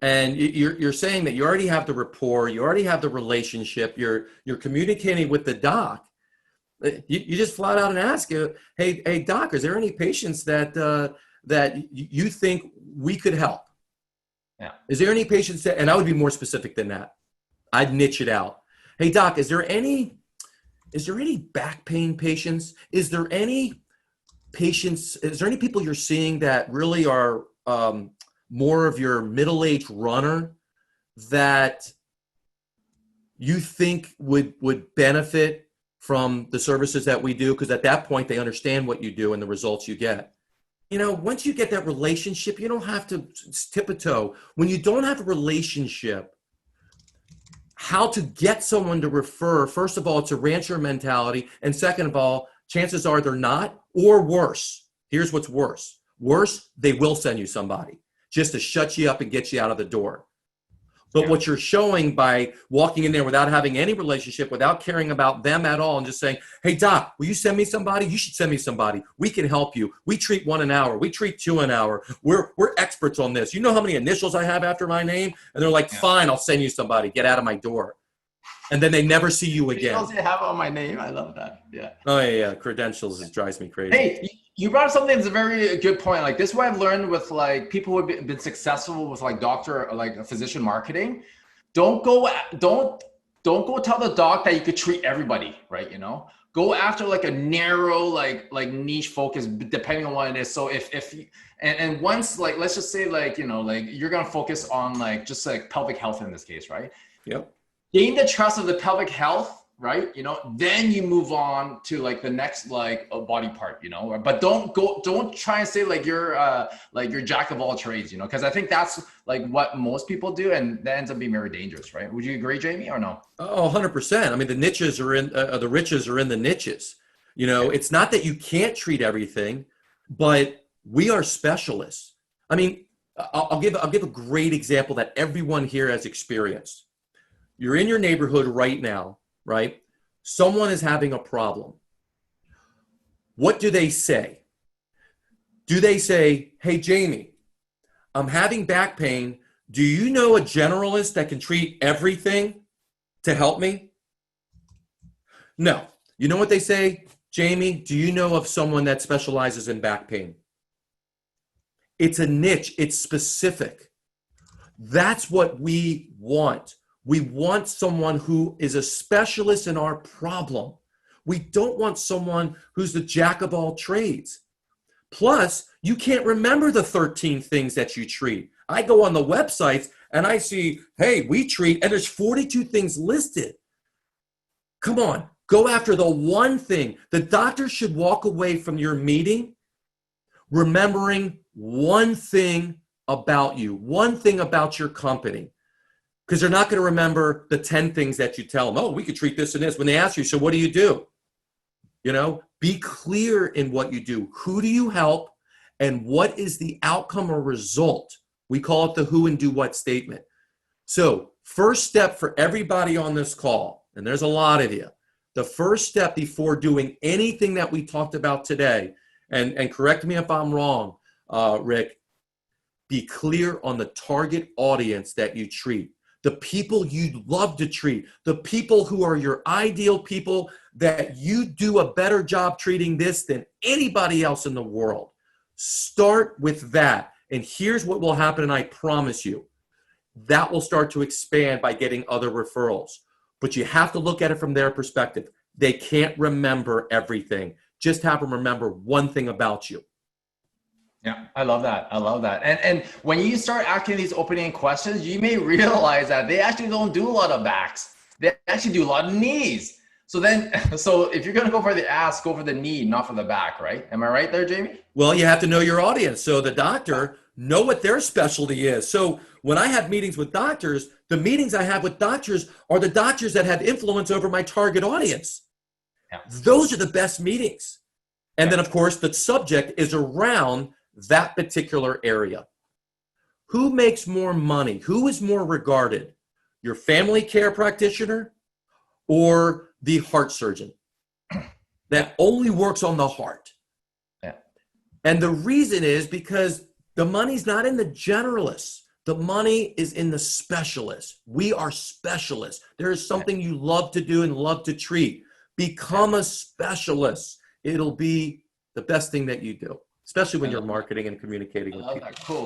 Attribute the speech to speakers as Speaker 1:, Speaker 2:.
Speaker 1: And you're saying that you already have the rapport, you already have the relationship, you're communicating with the doc. You just flat out and ask you, hey doc, is there any patients that you think we could help?
Speaker 2: Yeah.
Speaker 1: Is there any patients that, and I would be more specific than that. I'd niche it out. Hey doc, is there any back pain patients? Is there any people you're seeing that really are more of your middle-aged runner that you think would benefit from the services that we do? Because at that point, they understand what you do and the results you get. Once you get that relationship, you don't have to tiptoe. When you don't have a relationship, how to get someone to refer, first of all, it's a rancher mentality. And second of all, chances are they're not, or worse. Here's what's worse. Worse, they will send you somebody just to shut you up and get you out of the door. But what you're showing by walking in there without having any relationship, without caring about them at all, and just saying, hey, doc, will you send me somebody? You should send me somebody. We can help you. We treat 1 an hour. We treat 2 an hour. We're experts on this. You know how many initials I have after my name? And they're like, fine, I'll send you somebody. Get out of my door. And then they never see you again.
Speaker 2: Initials you have on my name. I love that. Yeah.
Speaker 1: Oh, yeah. Credentials drives me crazy.
Speaker 2: Hey, you brought up something that's a very good point. Like, this is what I've learned with like people who have been successful with like doctor or like physician marketing. Don't go tell the doc that you could treat everybody, right? Go after like a narrow, like niche focus, depending on what it is. So and once, like, let's just say like, like you're going to focus on like, just like pelvic health in this case, right?
Speaker 1: Yep.
Speaker 2: Gain the trust of the pelvic health, right? Then you move on to like the next, like a body part, but don't try and say like you're jack of all trades, because I think that's like what most people do. And that ends up being very dangerous, right? Would you agree, Jamie, or no?
Speaker 1: Oh, 100%. I mean, the niches are in, the riches are in the niches. It's not that you can't treat everything, but we are specialists. I mean, I'll give a great example that everyone here has experienced. You're in your neighborhood right now, right? Someone is having a problem. What do they say? Do they say, hey, Jamie, I'm having back pain. Do you know a generalist that can treat everything to help me? No. You know what they say? Jamie, do you know of someone that specializes in back pain? It's a niche. It's specific. That's what we want. We want someone who is a specialist in our problem. We don't want someone who's the jack of all trades. Plus, you can't remember the 13 things that you treat. I go on the websites and I see, hey, we treat, and there's 42 things listed. Come on, go after the one thing. The doctor should walk away from your meeting remembering one thing about you, one thing about your company. Because they're not going to remember the 10 things that you tell them. Oh, we could treat this and this. When they ask you, so what do you do? Be clear in what you do. Who do you help? And what is the outcome or result? We call it the who and do what statement. So first step for everybody on this call, and there's a lot of you, the first step before doing anything that we talked about today, and correct me if I'm wrong, Rick, be clear on the target audience that you treat. The people you'd love to treat, the people who are your ideal people that you do a better job treating this than anybody else in the world. Start with that. And here's what will happen, and I promise you, that will start to expand by getting other referrals. But you have to look at it from their perspective. They can't remember everything. Just have them remember one thing about you.
Speaker 2: Yeah, I love that. I love that. And when you start asking these opening questions, you may realize that they actually don't do a lot of backs. They actually do a lot of knees. So if you're going to go for the ass, go for the knee, not for the back, right? Am I right there, Jamie?
Speaker 1: Well, you have to know your audience. So the doctor, know what their specialty is. So when I have meetings with doctors, the meetings I have with doctors are the doctors that have influence over my target audience. Yeah. Those are the best meetings. And then, of course, the subject is around that particular area. Who makes more money? Who is more regarded? Your family care practitioner or the heart surgeon that only works on the heart? Yeah. And the reason is because the money's not in the generalists. The money is in the specialists. We are specialists. There is something you love to do and love to treat. Become a specialist. It'll be the best thing that you do, especially when you're marketing and communicating with people.
Speaker 2: Cool.